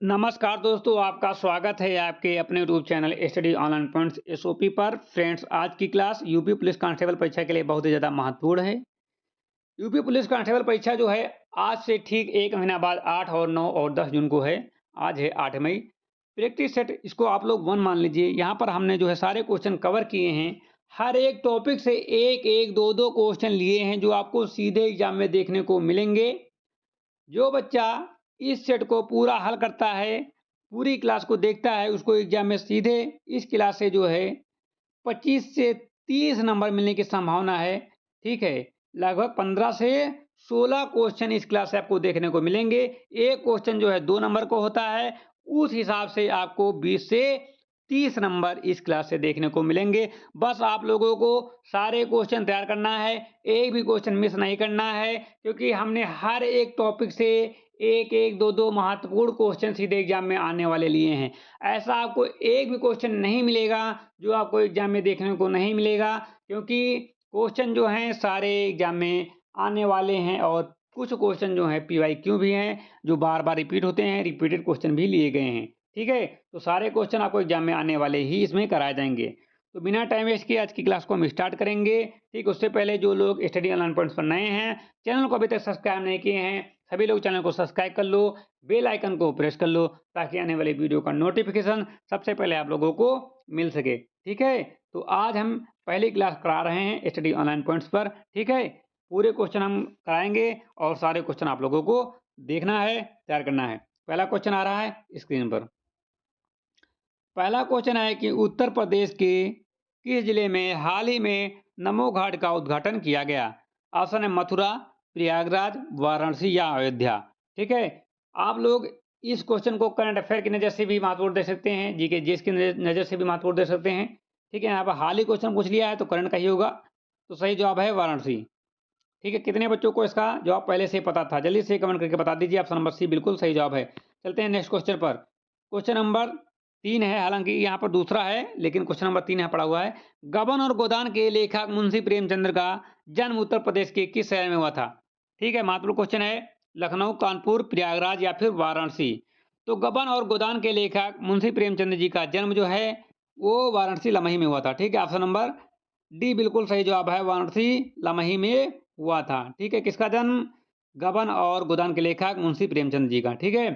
नमस्कार दोस्तों, आपका स्वागत है आपके अपने YouTube channel study online points SOP पर। फ्रेंड्स, आज की क्लास यूपी पुलिस कांस्टेबल परीक्षा के लिए बहुत ही ज़्यादा महत्वपूर्ण है। यूपी पुलिस कांस्टेबल परीक्षा जो है आज से ठीक 1 महीना बाद 8 और 9 और 10 जून को है। आज है 8 मई। प्रैक्टिस सेट इसको आप लोग 1 मान लीजिए। यहाँ पर हमने जो है सारे क्वेश्चन कवर किए हैं। हर एक टॉपिक से 1-1, 2-2 क्वेश्चन लिए हैं जो आपको सीधे एग्जाम में देखने को मिलेंगे। जो बच्चा इस सेट को पूरा हल करता है, पूरी क्लास को देखता है, उसको एग्जाम में सीधे इस क्लास से जो है 25 से 30 नंबर मिलने की संभावना है। ठीक है? लगभग 15 से 16 क्वेश्चन इस क्लास से आपको देखने को मिलेंगे। एक क्वेश्चन जो है 2 नंबर को होता है, उस हिसाब से आपको 20 से 30 नंबर इस क्लास से देखने को मिलेंगे। बस आप लोगों को सारे क्वेश्चन तैयार करना है, एक भी क्वेश्चन मिस नहीं करना है, क्योंकि हमने हर एक टॉपिक से 1-1, 2-2 महत्वपूर्ण क्वेश्चन सीधे एग्जाम में आने वाले लिए हैं। ऐसा आपको एक भी क्वेश्चन नहीं मिलेगा जो आपको एग्जाम में देखने को नहीं मिलेगा, क्योंकि क्वेश्चन जो हैं सारे एग्जाम में आने वाले हैं और कुछ क्वेश्चन जो हैं पीवाईक्यू भी हैं, जो बार-बार रिपीट होते हैं, रिपीटेड क्वेश्चन भी लिए गए हैं। ठीक है? तो सारे क्वेश्चन आपको एग्जाम में आने वाले ही इसमें कराए जाएँगे। तो बिना टाइम वेस्ट किए आज की क्लास को हम स्टार्ट करेंगे। ठीक, उससे पहले जो लोग स्टडी ऑनलाइन पॉइंट्स पर नए हैं, चैनल को अभी तक सब्सक्राइब नहीं किए हैं, सभी लोग चैनल को सब्सक्राइब कर लो, बेल आइकन को प्रेस कर लो, ताकि आने वाली वीडियो का नोटिफिकेशन सबसे पहले आप लोगों को मिल सके। ठीक है? तो आज हम पहली क्लास करा रहे हैं स्टडी ऑनलाइन पॉइंट्स पर। ठीक है? पूरे क्वेश्चन हम कराएँगे और सारे क्वेश्चन आप लोगों को देखना है, तैयार करना है। पहला क्वेश्चन आ रहा है स्क्रीन पर। पहला क्वेश्चन है कि उत्तर प्रदेश के किस जिले में हाल ही में नमो घाट का उद्घाटन किया गया? ऑप्शन है मथुरा, प्रयागराज, वाराणसी या अयोध्या। ठीक है? आप लोग इस क्वेश्चन को करंट अफेयर की नज़र से भी महत्वपूर्ण दे सकते हैं, जीके जीएस की नज़र से भी महत्वपूर्ण दे सकते हैं। ठीक है? यहाँ पर हाल ही क्वेश्चन पूछ लिया है तो करंट का ही होगा। तो सही जवाब है वाराणसी। ठीक है? कितने बच्चों को इसका जवाब पहले से पता था? जल्दी से कमेंट करके बता दीजिए। ऑप्शन नंबर सी बिल्कुल सही जवाब है। चलते हैं नेक्स्ट क्वेश्चन पर। क्वेश्चन नंबर 3 है, हालाँकि यहाँ पर दूसरा है, लेकिन क्वेश्चन नंबर 3 यहाँ पड़ा हुआ है। गबन और गोदान के लेखक मुंशी प्रेमचंद्र का जन्म उत्तर प्रदेश के किस शहर में हुआ था? ठीक है, महत्वपूर्ण क्वेश्चन है। लखनऊ, कानपुर, प्रयागराज या फिर वाराणसी। तो गबन और गोदान के लेखक मुंशी प्रेमचंद्र जी का जन्म जो है, वो वाराणसी लमही में हुआ था। ठीक है, ऑप्शन नंबर डी बिल्कुल सही जवाब है, वाराणसी लमही में हुआ था। ठीक है, किसका जन्म? गबन और गोदान के लेखक मुंशी प्रेमचंद जी का। ठीक है?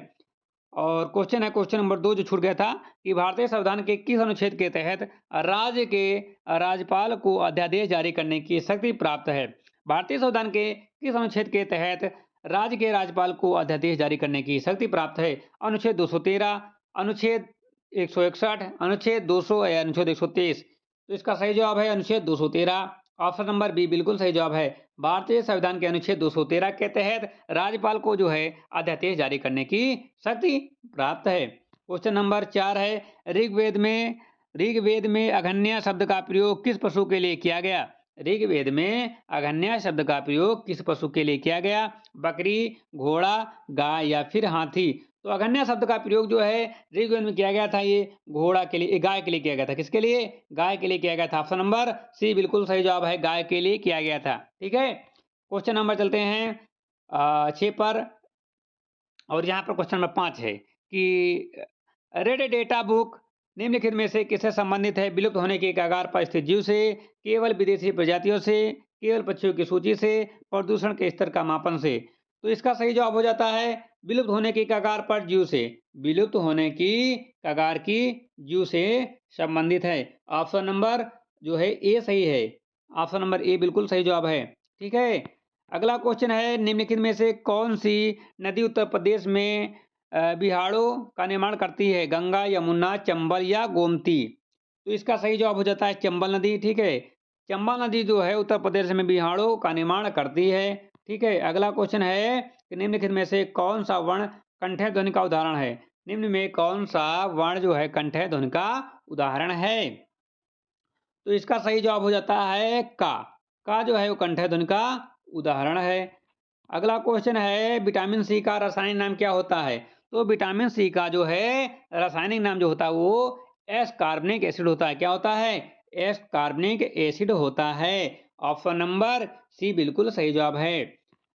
और क्वेश्चन है क्वेश्चन नंबर 2 जो छूट गया था कि भारतीय संविधान के किस अनुच्छेद के तहत राज्य के राज्यपाल को अध्यादेश जारी करने की शक्ति प्राप्त है? भारतीय संविधान के किस अनुच्छेद के तहत राज्य के राज्यपाल को अध्यादेश जारी करने की शक्ति प्राप्त है? अनुच्छेद 213, अनुच्छेद 161, अनुच्छेद 200 या अनुच्छेद 123। तो इसका सही जवाब है अनुच्छेद 213। ऑप्शन नंबर बी बिल्कुल सही जवाब है। भारतीय संविधान के अनुच्छेद 213 के तहत राज्यपाल को जो है अध्यादेश जारी करने की शक्ति प्राप्त है। क्वेश्चन नंबर 4 है, ऋग्वेद में अघन्या शब्द का प्रयोग किस पशु के लिए किया गया? ऋग्वेद में अघन्या शब्द का प्रयोग किस पशु के लिए किया गया? बकरी, घोड़ा, गाय या फिर हाथी। तो अघन्या शब्द का प्रयोग जो है ऋग्वेद में किया गया था, ये घोड़ा के लिए, गाय के लिए किया गया था। किसके लिए? गाय के लिए किया गया था। ऑप्शन नंबर सी बिल्कुल सही जवाब है, गाय के लिए किया गया था। ठीक है? क्वेश्चन नंबर चलते हैं 6 पर, और यहाँ पर क्वेश्चन नंबर 5 है कि रेड डेटा बुक निम्नलिखित में से किससे संबंधित है? विलुप्त होने के कगार पर स्थित जीव से, केवल विदेशी प्रजातियों से, केवल पक्षियों की सूची से, प्रदूषण के स्तर का मापन से। तो इसका सही जवाब हो जाता है विलुप्त होने की कगार पर जीव से। विलुप्त होने की कगार की जीव से संबंधित है। ऑप्शन नंबर जो है ए सही है। ऑप्शन नंबर ए बिल्कुल सही जवाब है। ठीक है? अगला क्वेश्चन है, निम्नलिखित में से कौन सी नदी उत्तर प्रदेश में बिहाड़ों का निर्माण करती है? गंगा, यमुना, चंबल या गोमती। तो इसका सही जवाब हो जाता है चंबल नदी। ठीक है? चंबल नदी जो है उत्तर प्रदेश में बिहाड़ों का निर्माण करती है। ठीक है? अगला क्वेश्चन है कि निम्नलिखित में से कौन सा वर्ण कंठय ध्वनि का उदाहरण है? निम्न में कौन सा वर्ण जो है कंठय ध्वनि का उदाहरण है? तो इसका सही जवाब हो जाता है का। का जो है वो कंठय ध्वनि का उदाहरण है। अगला क्वेश्चन है, विटामिन सी का रासायनिक नाम क्या होता है? तो विटामिन सी का जो है रासायनिक नाम जो होता है वो एस कार्बनिक एसिड होता है। क्या होता है? एस कार्बनिक एसिड होता है। ऑप्शन नंबर सी बिल्कुल सही जवाब है।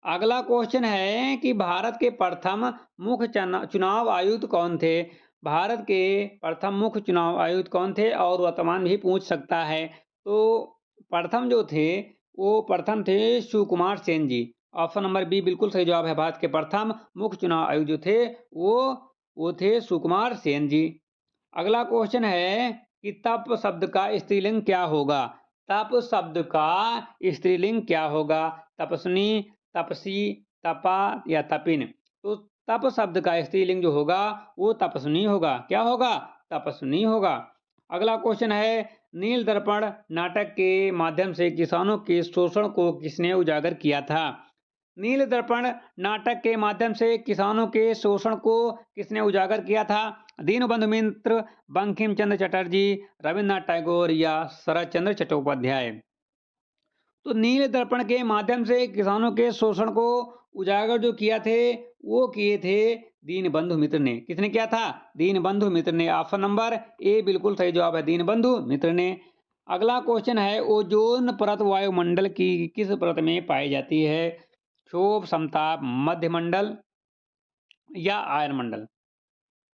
अगला क्वेश्चन है कि भारत के प्रथम मुख्य चुनाव आयुक्त कौन थे? भारत के प्रथम मुख्य चुनाव आयुक्त कौन थे? और वर्तमान भी पूछ सकता है। तो प्रथम जो थे, वो प्रथम थे सुकुमार सेन जी। ऑप्शन नंबर बी बिल्कुल सही जवाब है। भारत के प्रथम मुख्य चुनाव आयुक्त जो थे, वो थे सुकुमार सेन जी। अगला क्वेश्चन है कि तप शब्द का स्त्रीलिंग क्या होगा? तप शब्द का स्त्रीलिंग क्या होगा? तपस्वी, तपसी, तपा या तपिन? तो तप शब्द का स्त्रीलिंग जो होगा वो तपस्विनी होगा। क्या होगा? तपस्विनी होगा। अगला क्वेश्चन है, नील दर्पण नाटक के माध्यम से किसानों के शोषण को किसने उजागर किया था? नील दर्पण नाटक के माध्यम से किसानों के शोषण को किसने उजागर किया था? दीनबंधु मित्र, बंकिम चंद्र चटर्जी, रविन्द्रनाथ टैगोर या शरद चंद्र चट्टोपाध्याय? तो नील दर्पण के माध्यम से किसानों के शोषण को उजागर जो किया थे, वो किए थे दीनबंधु मित्र ने। किसने किया था? दीनबंधु मित्र ने। ऑप्शन नंबर ए बिल्कुल सही जवाब है, दीनबंधु मित्र ने। अगला क्वेश्चन है, ओजोन परत वायुमंडल की किस परत में पाई जाती है? क्षोभ, समताप, मध्यमंडल या आयनमंडल?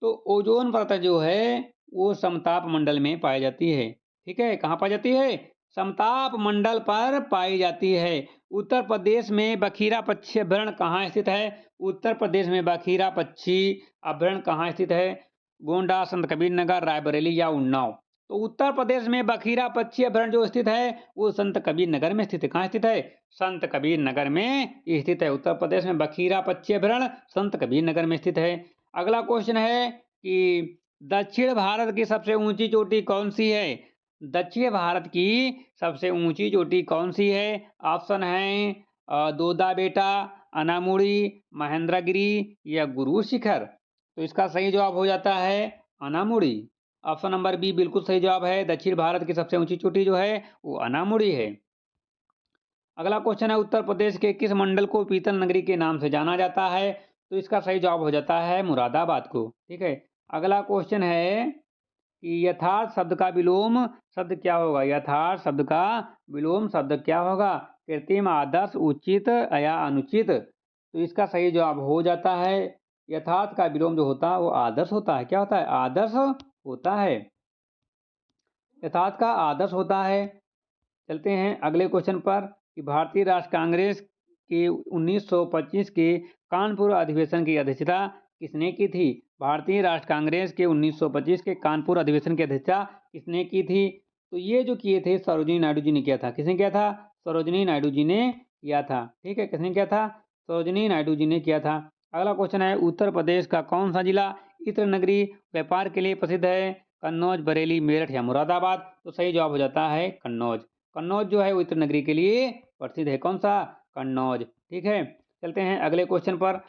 तो ओजोन परत जो है वो समताप मंडल में पाई जाती है। ठीक है, कहाँ पाई जाती है? समताप मंडल पर पाई जाती है। उत्तर प्रदेश में बखीरा पक्षी अभयारण्य कहाँ स्थित है? उत्तर प्रदेश में बखीरा पक्षी अभयारण्य कहाँ स्थित है? गोंडा, संत कबीर नगर, रायबरेली या उन्नाव? तो उत्तर प्रदेश में बखीरा पक्षी अभयारण्य जो स्थित है वो संत कबीर नगर में स्थित है। कहाँ स्थित है? संत कबीर नगर में स्थित है। उत्तर प्रदेश में बखीरा पक्षी अभयारण्य संत कबीर नगर में स्थित है। अगला क्वेश्चन है कि दक्षिण भारत की सबसे ऊंची चोटी कौन सी है? दक्षिण भारत की सबसे ऊंची चोटी कौन सी है? ऑप्शन है दोदा बेटा, अनामुड़ी, महेंद्रगिरी या गुरु शिखर? तो इसका सही जवाब हो जाता है अनामुड़ी। ऑप्शन नंबर बी बिल्कुल सही जवाब है। दक्षिण भारत की सबसे ऊंची चोटी जो है वो अनामुड़ी है। अगला क्वेश्चन है, उत्तर प्रदेश के किस मंडल को पीतल नगरी के नाम से जाना जाता है? तो इसका सही जवाब हो जाता है मुरादाबाद को। ठीक है। अगला क्वेश्चन है कि यथार्थ शब्द का विलोम शब्द क्या होगा? यथार्थ शब्द का विलोम शब्द क्या होगा? कृत्रिम, आदर्श, उचित या अनुचित? तो इसका सही जवाब हो जाता है, यथार्थ का विलोम जो होता है वो आदर्श होता है। क्या होता है? आदर्श होता है। यथार्थ का आदर्श होता है। चलते हैं अगले क्वेश्चन पर कि भारतीय राष्ट्र कांग्रेस के 1925 के कानपुर अधिवेशन की अध्यक्षता किसने की थी? भारतीय राष्ट्र कांग्रेस के 1925 के कानपुर अधिवेशन की अध्यक्षता किसने की थी? तो ये जो किए थे सरोजिनी नायडू जी ने किया था। किसने किया था? सरोजिनी नायडू जी ने किया था। ठीक है, किसने किया था? सरोजिनी नायडू जी ने किया था। अगला क्वेश्चन है, उत्तर प्रदेश का कौन सा जिला इत्र नगरी व्यापार के लिए प्रसिद्ध है? कन्नौज, बरेली, मेरठ या मुरादाबाद? तो सही जवाब हो जाता है कन्नौज। कन्नौज जो है वो इत्र नगरी के लिए प्रसिद्ध है। कौन सा? कन्नौज। ठीक है, चलते हैं अगले क्वेश्चन पर।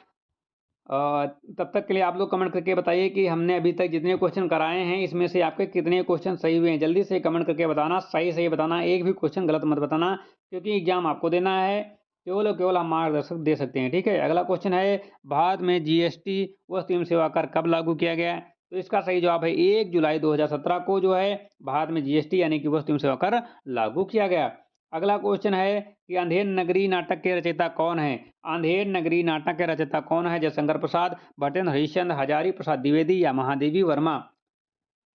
तब तक के लिए आप लोग कमेंट करके बताइए कि हमने अभी तक जितने क्वेश्चन कराए हैं इसमें से आपके कितने क्वेश्चन सही हुए हैं। जल्दी से कमेंट करके बताना, सही सही बताना, एक भी क्वेश्चन गलत मत बताना, क्योंकि एग्जाम आपको देना है। केवल और केवल हम मार्गदर्शक दे सकते हैं। ठीक है। अगला क्वेश्चन है, भारत में जीएसटी वस्तु एवं सेवा कर कब लागू किया गया? तो इसका सही जवाब है 1 जुलाई 2017 को जो है भारत में जीएसटी यानी कि वस्तु एवं सेवा कर लागू किया गया। अगला क्वेश्चन है कि अंधेर नगरी नाटक के रचयिता कौन है? अंधेर नगरी नाटक के रचयिता कौन है? जयशंकर प्रसाद, भटेंद्र हरिश्चंद्र, हजारी प्रसाद द्विवेदी या महादेवी वर्मा?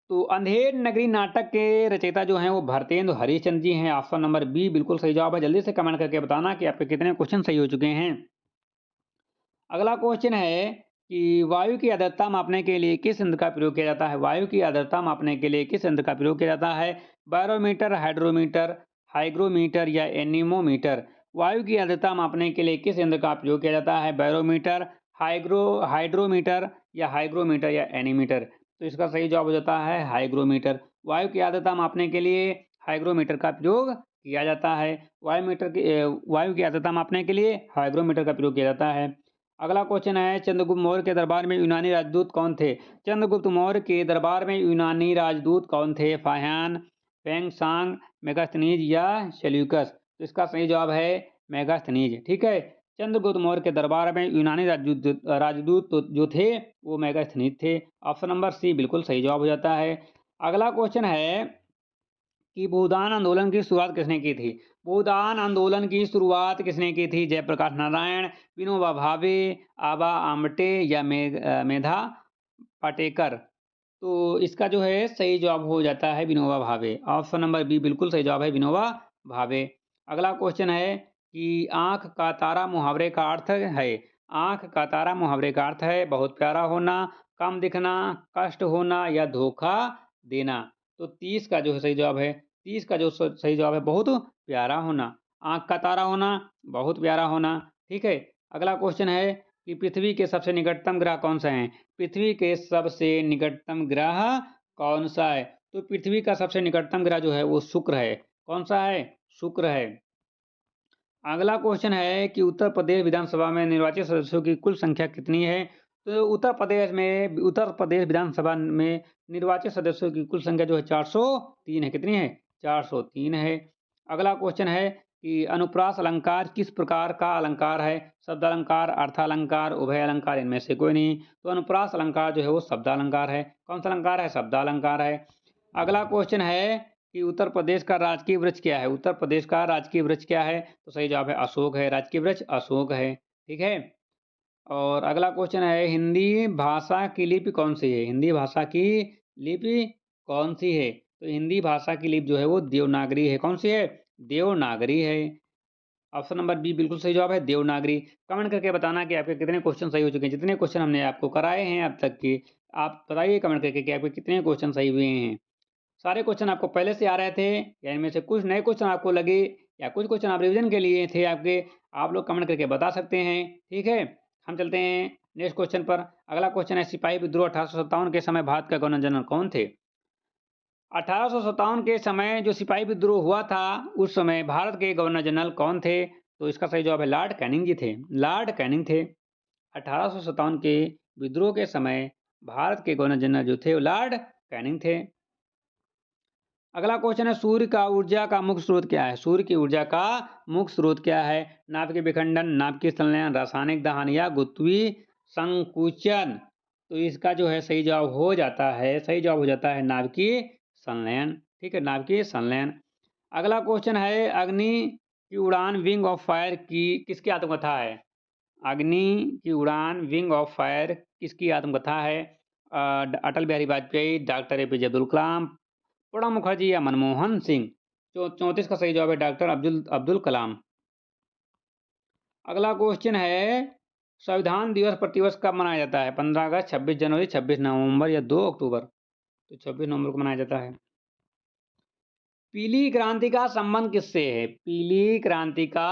तो अंधेर नगरी नाटक के रचयिता जो हैं वो भरतेंद्र हरिश्चंद्र जी हैं। ऑप्शन नंबर बी बिल्कुल सही जवाब है। जल्दी से कमेंट करके बताना कि आपके कितने क्वेश्चन सही हो चुके हैं। अगला क्वेश्चन है कि वायु की आर्द्रता मापने के लिए किस यंत्र का प्रयोग किया जाता है? वायु की आर्द्रता मापने के लिए किस यंत्र का प्रयोग किया जाता है? बैरोमीटर, हाइड्रोमीटर, हाइग्रोमीटर या एनीमोमीटर? वायु की आर्द्रता मापने के लिए किस यंत्र का प्रयोग किया जाता है? बैरोमीटर, हाइड्रोमीटर या हाइग्रोमीटर या एनीमीटर? तो इसका सही जवाब हो जाता है हाइग्रोमीटर। वायु की आर्द्रता मापने के लिए हाइग्रोमीटर का प्रयोग किया जाता है। वायु की आर्द्रता मापने के लिए हाइग्रोमीटर का प्रयोग किया जाता है। अगला क्वेश्चन है, चंद्रगुप्त मौर्य के दरबार में यूनानी राजदूत कौन थे? चंद्रगुप्त मौर्य के दरबार में यूनानी राजदूत कौन थे? फाह्यान, फेंगसांग, मेगास्थनीज या सेल्यूकस? तो इसका सही जवाब है मेगास्थनीज। ठीक है, चंद्रगुप्त मौर्य के दरबार में यूनानी राजदूत जो थे वो मेगास्थनीज थे। ऑप्शन नंबर सी बिल्कुल सही जवाब हो जाता है। अगला क्वेश्चन है कि भूदान आंदोलन की शुरुआत किसने की थी? भूदान आंदोलन की शुरुआत किसने की थी? जयप्रकाश नारायण, विनोबा भावे, आबा आमटे या मेधा पाटेकर। तो इसका जो है सही जवाब हो जाता है Vinoba Bhave. Option number B बिल्कुल सही जवाब है विनोबा भावे। अगला क्वेश्चन है कि आँख का तारा मुहावरे का अर्थ है। आँख का तारा मुहावरे का अर्थ है बहुत प्यारा होना, कम दिखना, कष्ट होना या धोखा देना। तो 30 का जो है सही जवाब है, 30 का जो सही जवाब है बहुत प्यारा होना। आँख का तारा होना, बहुत प्यारा होना। ठीक है। अगला क्वेश्चन है कि पृथ्वी के सबसे निकटतम ग्रह कौन सा है? पृथ्वी के सबसे निकटतम ग्रह कौन सा है? तो पृथ्वी का सबसे निकटतम ग्रह जो है वो शुक्र है। कौन सा है? शुक्र है। अगला क्वेश्चन है कि उत्तर प्रदेश विधानसभा में निर्वाचित सदस्यों की कुल संख्या कितनी है? तो उत्तर प्रदेश विधानसभा में निर्वाचित सदस्यों की कुल संख्या जो है 403 है। कितनी है? 403 है। अगला क्वेश्चन है कि अनुप्रास अलंकार किस प्रकार का अलंकार है? शब्दालंकार, अर्थालंकार, उभय अलंकार, इनमें से कोई नहीं। तो अनुप्रास अलंकार जो है वो शब्दालंकार है। कौन सा अलंकार है? शब्दालंकार है। अगला क्वेश्चन है कि उत्तर प्रदेश का राजकीय वृक्ष क्या है? उत्तर प्रदेश का राजकीय वृक्ष क्या है? तो सही जवाब है अशोक है। राजकीय वृक्ष अशोक है। ठीक है। और अगला क्वेश्चन है हिंदी भाषा की लिपि कौन सी है? हिंदी भाषा की लिपि कौन सी है? तो हिंदी भाषा की लिपि जो है वो देवनागरी है। कौन सी है? देवनागरी है। ऑप्शन नंबर बी बिल्कुल सही जवाब है देवनागरी। कमेंट करके बताना कि आपके कितने क्वेश्चन सही हो चुके हैं। जितने क्वेश्चन हमने आपको कराए हैं अब तक के, आप बताइए कमेंट करके कि आपके कितने क्वेश्चन सही हुए हैं। सारे क्वेश्चन आपको पहले से आ रहे थे या इनमें से कुछ नए क्वेश्चन आपको लगे या कुछ क्वेश्चन आप रिवीजन के लिए थे आपके, आप लोग कमेंट करके बता सकते हैं। ठीक है। हम चलते हैं नेक्स्ट क्वेश्चन पर। अगला क्वेश्चन है सिपाही विद्रोह 1857 के समय भारत का गवर्नर जनरल कौन थे? 1857 के समय जो सिपाही विद्रोह हुआ था उस समय भारत के गवर्नर जनरल कौन थे? तो इसका सही जवाब है लॉर्ड कैनिंग जी थे। लॉर्ड कैनिंग थे। 1857 के विद्रोह के समय भारत के गवर्नर जनरल जो थे वो लॉर्ड कैनिंग थे। अगला क्वेश्चन है सूर्य का ऊर्जा का मुख्य स्रोत क्या है? सूर्य की ऊर्जा का मुख्य स्रोत क्या है? नाभिकीय विखंडन, नाभिकीय संलयन, रासायनिक दहन या गुरुत्वीय संकुचन। तो इसका जो है सही जवाब हो जाता है, सही जवाब हो जाता है नाभिकीय संलयन। ठीक है, नाभिकीय संलयन। अगला क्वेश्चन है अग्नि की उड़ान विंग ऑफ फायर की किसकी आत्मकथा है? अग्नि की उड़ान विंग ऑफ फायर किसकी आत्मकथा है? अटल बिहारी वाजपेयी, डॉक्टर एपीजे अब्दुल कलाम, प्रणब मुखर्जी या मनमोहन सिंह। 34 का सही जवाब है डॉक्टर अब्दुल अब्दुल कलाम। अगला क्वेश्चन है संविधान दिवस प्रतिवर्ष कब मनाया जाता है? 15 अगस्त, 26 जनवरी, 26 नवंबर या 2 अक्टूबर। तो 26 नवंबर को मनाया जाता है। पीली क्रांति का संबंध किससे है? पीली क्रांति का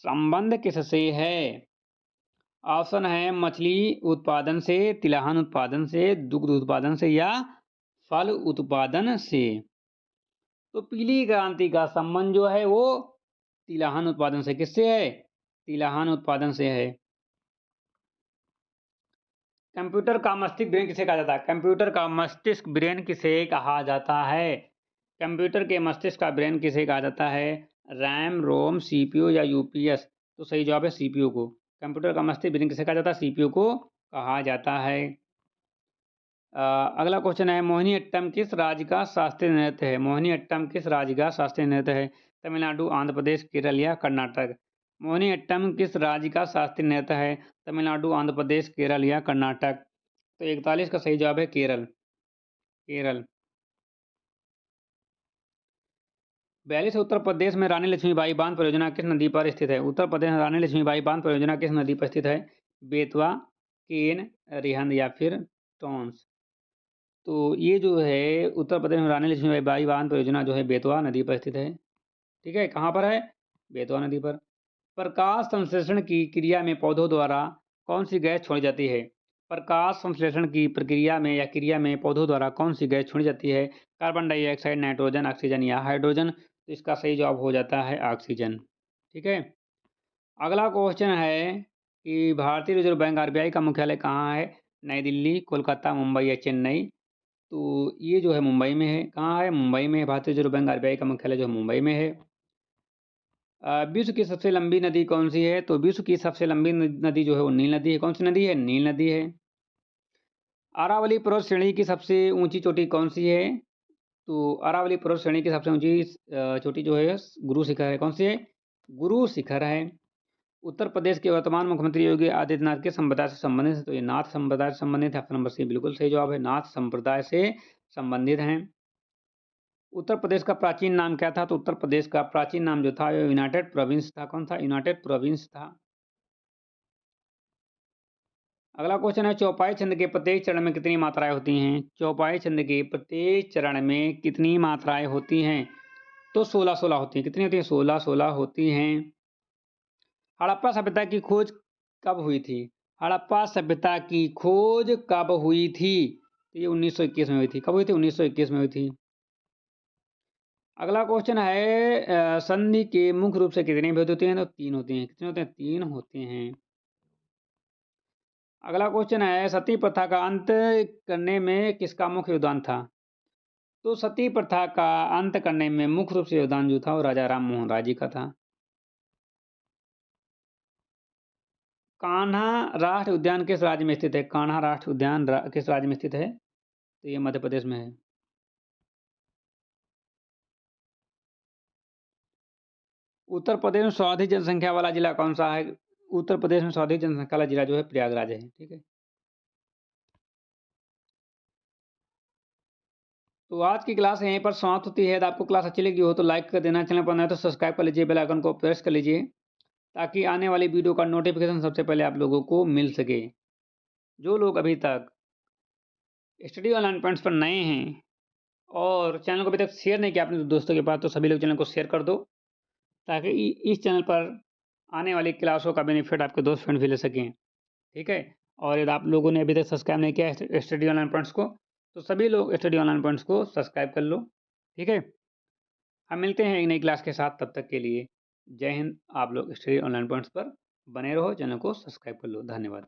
संबंध किससे है? ऑप्शन है मछली उत्पादन से, तिलहन उत्पादन से, दुग्ध उत्पादन से या फल उत्पादन से। तो पीली क्रांति का संबंध जो है वो तिलहन उत्पादन से किससे है? तिलहन उत्पादन से है। कंप्यूटर का मस्तिष्क ब्रेन किसे कहा जाता है? कंप्यूटर का मस्तिष्क ब्रेन किसे कहा जाता है? कंप्यूटर के मस्तिष्क का ब्रेन किसे कहा जाता है? रैम, रोम, सीपीयू या यूपीएस। तो सही जवाब है सीपीयू को। कंप्यूटर का मस्तिष्क ब्रेन किसे कहा जाता है? सीपीयू को कहा जाता है। अगला क्वेश्चन है मोहिनीअट्टम किस राज्य का शास्त्रीय नृत्य है? मोहिनीअट्टम किस राज्य का शास्त्रीय नृत्य है? तमिलनाडु, आंध्र प्रदेश, केरल या कर्नाटक। मोहिनीअट्टम किस राज्य का शास्त्रीय नृत्य है? तमिलनाडु, आंध्र प्रदेश, केरल या कर्नाटक। तो 41 का सही जवाब है केरल। केरल। 42 उत्तर प्रदेश में रानी लक्ष्मीबाई बांध परियोजना किस नदी पर स्थित है? उत्तर प्रदेश में रानी लक्ष्मीबाई बांध परियोजना किस नदी पर स्थित है? बेतवा, केन, रिहंद या फिर टोंस। तो ये जो है उत्तर प्रदेश में रानी लक्ष्मीबाई बांध परियोजना जो है बेतवा नदी पर स्थित है। ठीक है, कहाँ पर है? बेतवा नदी पर। प्रकाश संश्लेषण की क्रिया में पौधों द्वारा कौन सी गैस छोड़ी जाती है? प्रकाश संश्लेषण की प्रक्रिया में या क्रिया में पौधों द्वारा कौन सी गैस छोड़ी जाती है? कार्बन डाइऑक्साइड, नाइट्रोजन, ऑक्सीजन या हाइड्रोजन। तो इसका सही जवाब हो जाता है ऑक्सीजन। ठीक है। अगला क्वेश्चन है कि भारतीय रिजर्व बैंक आरबीआई का मुख्यालय कहाँ है? नई दिल्ली, कोलकाता, मुंबई या चेन्नई। तो ये जो है मुंबई में है। कहाँ है? मुंबई में है। भारतीय रिजर्व बैंक आरबीआई का मुख्यालय जो है मुंबई में है। विश्व की सबसे लंबी नदी कौन सी है? तो विश्व की सबसे लंबी नदी जो है वो नील नदी है। कौन सी नदी है? नील नदी है। अरावली पर्वत श्रेणी की सबसे ऊंची चोटी कौन सी है? तो अरावली पर्वत श्रेणी की सबसे ऊंची चोटी जो है गुरु शिखर है। कौन सी है? गुरु शिखर है। उत्तर प्रदेश के वर्तमान मुख्यमंत्री योगी आदित्यनाथ के संप्रदाय से संबंधित है, तो ये नाथ संप्रदाय से संबंधित है। ऑप्शन नंबर सी बिल्कुल सही जवाब है, नाथ संप्रदाय से संबंधित हैं। उत्तर प्रदेश का प्राचीन नाम क्या था? तो उत्तर प्रदेश का प्राचीन नाम जो था यूनाइटेड प्रोविंस था। कौन था? यूनाइटेड प्रोविंस था। अगला क्वेश्चन है, चौपाई छंद के प्रत्येक चरण में कितनी मात्राएं होती हैं? चौपाई छंद के प्रत्येक चरण में कितनी मात्राएं होती हैं? तो 16-16 होती हैं। कितनी होती हैं? 16-16 होती हैं। हड़प्पा सभ्यता की खोज कब हुई थी? हड़प्पा सभ्यता की खोज कब हुई थी? तो ये 1921 में हुई थी। कब हुई थी? 1921 में हुई थी। अगला क्वेश्चन है, संधि के मुख्य रूप से कितने भेद होते हैं? तो 3 होते हैं। कितने होते हैं? 3 होते हैं। अगला क्वेश्चन है, सती प्रथा का अंत करने में किसका मुख्य योगदान था? तो सती प्रथा का अंत करने में मुख्य रूप से योगदान जो था वो राजा राम मोहन राय जी का था। कान्हा राष्ट्रीय उद्यान किस राज्य में स्थित है? कान्हा राष्ट्रीय उद्यान किस राज्य में स्थित है? तो ये मध्य प्रदेश में है। उत्तर प्रदेश में सर्वाधिक जनसंख्या वाला जिला कौन सा है? उत्तर प्रदेश में सर्वाधिक जनसंख्या वाला जिला जो है प्रयागराज है। ठीक है। तो आज की क्लास यहीं पर समाप्त होती है। यदि आपको क्लास अच्छी लगी हो तो लाइक कर देना, चैनल पर नए तो सब्सक्राइब कर लीजिए, बेल आइकन को प्रेस कर लीजिए ताकि आने वाली वीडियो का नोटिफिकेशन सबसे पहले आप लोगों को मिल सके। जो लोग अभी तक स्टडी ऑनलाइन पॉइंट्स पर नए हैं और चैनल को अभी तक शेयर नहीं किया अपने दोस्तों के पास, तो सभी लोग चैनल को शेयर कर दो ताकि इस चैनल पर आने वाली क्लासों का बेनिफिट आपके दोस्त फ्रेंड भी ले सकें। ठीक है। और यदि आप लोगों ने अभी तक सब्सक्राइब नहीं किया स्टडी ऑनलाइन पॉइंट्स को, तो सभी लोग स्टडी ऑनलाइन पॉइंट्स को सब्सक्राइब कर लो। ठीक है। हम मिलते हैं एक नई क्लास के साथ, तब तक के लिए जय हिंद। आप लोग स्टडी ऑनलाइन पॉइंट्स पर बने रहो, चैनल को सब्सक्राइब कर लो। धन्यवाद।